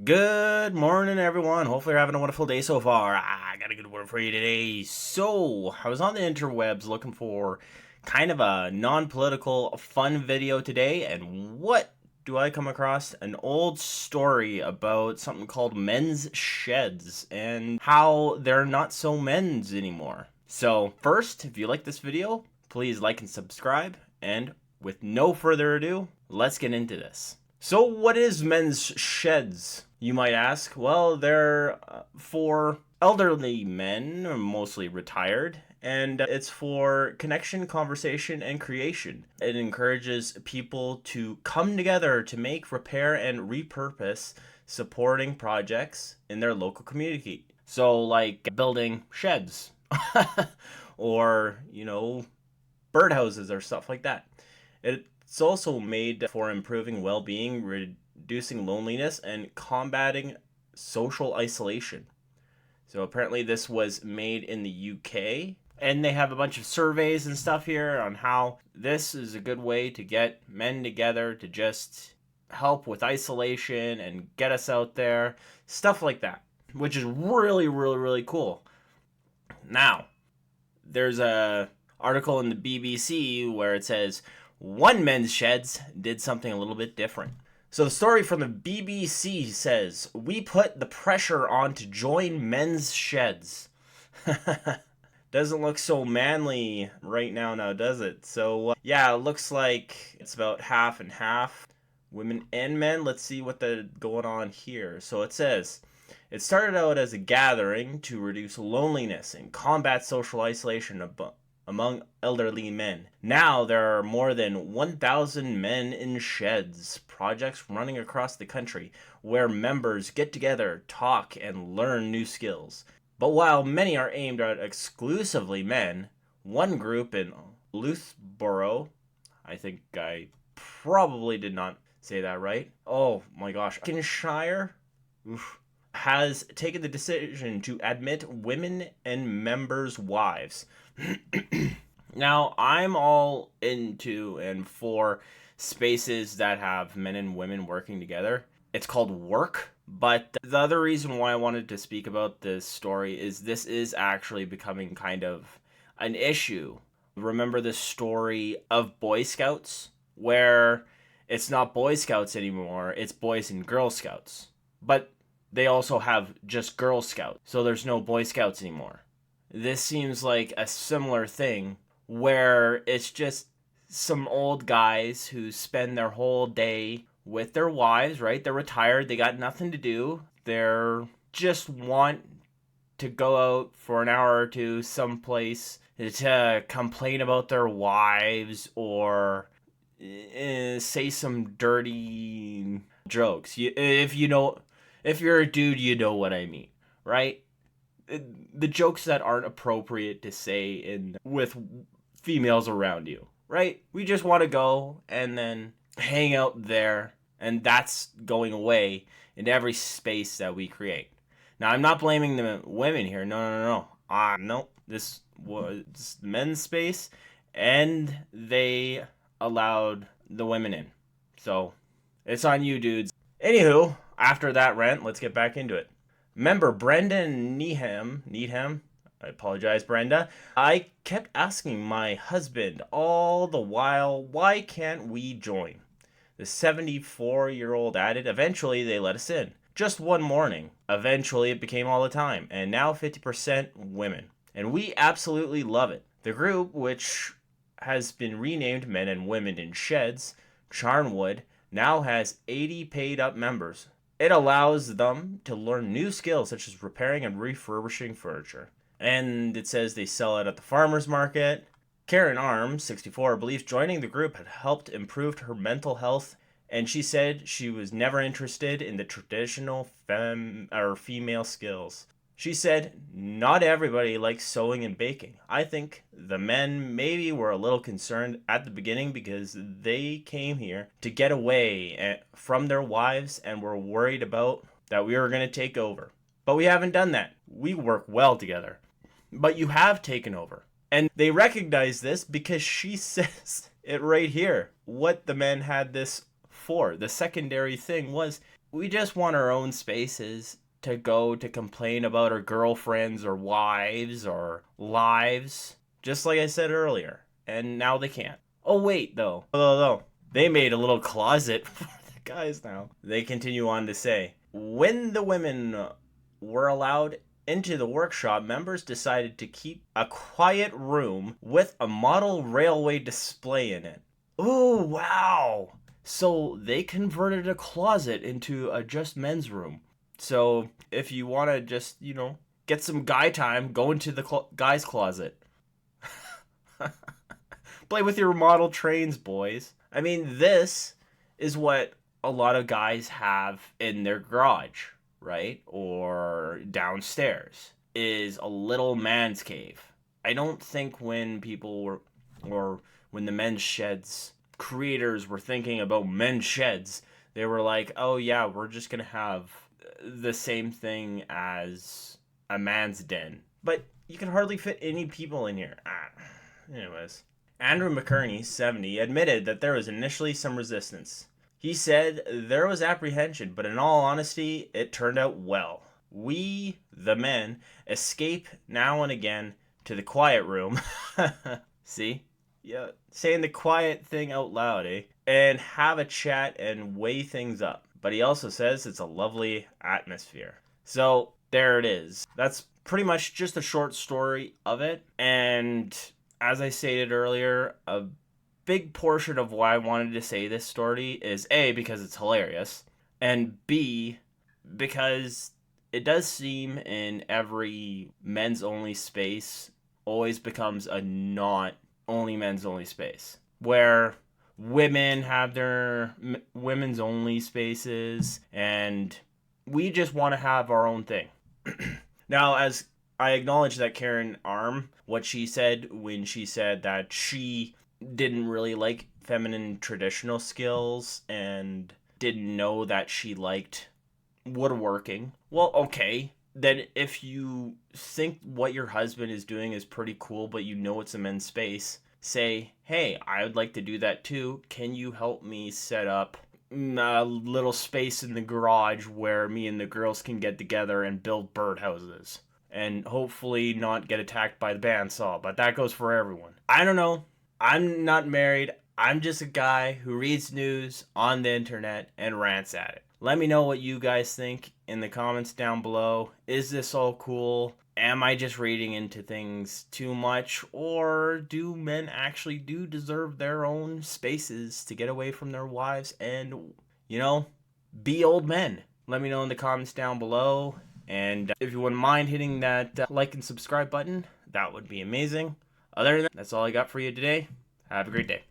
Good morning, everyone. Hopefully, you're having a wonderful day so far. I got a good word for you today. So, I was on the interwebs looking for kind of a non political, fun video today, and what do I come across? An old story about something called men's sheds and how they're not so men's anymore. So, first, if you like this video, please like and subscribe, and with no further ado, let's get into this. So, what is men's sheds, you might ask? Well, they're for elderly men, mostly retired, and it's for connection, conversation, and creation. It encourages people to come together to make, repair, and repurpose supporting projects in their local community. So, like building sheds or, birdhouses or stuff like that. It's also made for improving well-being, reducing loneliness, and combating social isolation. So apparently this was made in the UK, and they have a bunch of surveys and stuff here on how this is a good way to get men together to just help with isolation and get us out there, stuff like that, which is really, really, really cool. Now, there's a article in the BBC where it says one men's sheds did something a little bit different. So the story from the BBC says, we put the pressure on to join men's sheds. Doesn't look so manly right now, does it? So yeah, it looks like it's about half and half, women and men. Let's see what's going on here. So it says, it started out as a gathering to reduce loneliness and combat social isolation among elderly men. Now there are more than 1,000 men in sheds, projects running across the country where members get together, talk, and learn new skills. But while many are aimed at exclusively men, one group in Loughborough, I think I probably did not say that right. Oh my gosh. Lincolnshire has taken the decision to admit women and members' wives. Now, I'm all into and for spaces that have men and women working together. It's called work. But the other reason why I wanted to speak about this story is this is actually becoming kind of an issue. Remember the story of Boy Scouts, where it's not Boy Scouts anymore, it's Boys and Girl Scouts. But they also have just Girl Scouts, so there's no Boy Scouts anymore. This seems like a similar thing where it's just some old guys who spend their whole day with their wives, right? They're retired, they got nothing to do. They're just want to go out for an hour or two someplace to complain about their wives or say some dirty jokes. If you're a dude, you know what I mean, right? The jokes that aren't appropriate to say with females around you, right? We just want to go and then hang out there, and that's going away in every space that we create. Now, I'm not blaming the women here. No. No. This was men's space, and they allowed the women in. So, it's on you, dudes. Anywho, after that rant, let's get back into it. Member Brenda Needham, I apologize, Brenda. I kept asking my husband all the while, why can't we join? The 74-year-old added, eventually they let us in. Just one morning. Eventually it became all the time, and now 50% women. And we absolutely love it. The group, which has been renamed Men and Women in Sheds, Charnwood, now has 80 paid up members. It allows them to learn new skills such as repairing and refurbishing furniture. And it says they sell it at the farmer's market. Karen Arms, 64, believes joining the group had helped improve her mental health, and she said she was never interested in the traditional female skills. She said, not everybody likes sewing and baking. I think the men maybe were a little concerned at the beginning because they came here to get away from their wives and were worried about that we were going to take over. But we haven't done that. We work well together. But you have taken over. And they recognize this because she says it right here. What the men had this for. The secondary thing was, We just want our own spaces to go to complain about our girlfriends or wives or lives, just like I said earlier. And now they can't. Oh, wait, though. Although, they made a little closet for the guys now. They continue on to say, when the women were allowed into the workshop, members decided to keep a quiet room with a model railway display in it. Oh, wow. So they converted a closet into a just men's room. So if you want to just, get some guy time, go into the guy's closet. Play with your model trains, boys. I mean, this is what a lot of guys have in their garage, right? Or downstairs, is a little man's cave. I don't think when people were, or when the men's sheds creators were thinking about men's sheds, they were like, oh yeah, we're just gonna have the same thing as a man's den. But you can hardly fit any people in here. Anyways. Andrew McKerney, 70, admitted that there was initially some resistance. He said there was apprehension, but in all honesty, it turned out well. We, the men, escape now and again to the quiet room. See? Yeah, saying the quiet thing out loud, eh? And have a chat and weigh things up. But he also says it's a lovely atmosphere. So, there it is. That's pretty much just a short story of it. And as I stated earlier, a big portion of why I wanted to say this story is A, because it's hilarious, and B, because it does seem in every men's only space always becomes a not only men's only space, where women have their women's only spaces, and we just want to have our own thing. Now, as I acknowledge that Karen Arm, what she said when she said that she didn't really like feminine traditional skills and didn't know that she liked woodworking. Well, okay. Then if you think what your husband is doing is pretty cool, but you know it's a men's space, say, hey, I would like to do that too. Can you help me set up a little space in the garage where me and the girls can get together and build birdhouses? And hopefully not get attacked by the bandsaw, but that goes for everyone. I don't know. I'm not married. I'm just a guy who reads news on the internet and rants at it. Let me know what you guys think in the comments down below. Is this all cool? Am I just reading into things too much? Or do men actually do deserve their own spaces to get away from their wives and, be old men? Let me know in the comments down below. And if you wouldn't mind hitting that like and subscribe button, that would be amazing. Other than that, that's all I got for you today. Have a great day.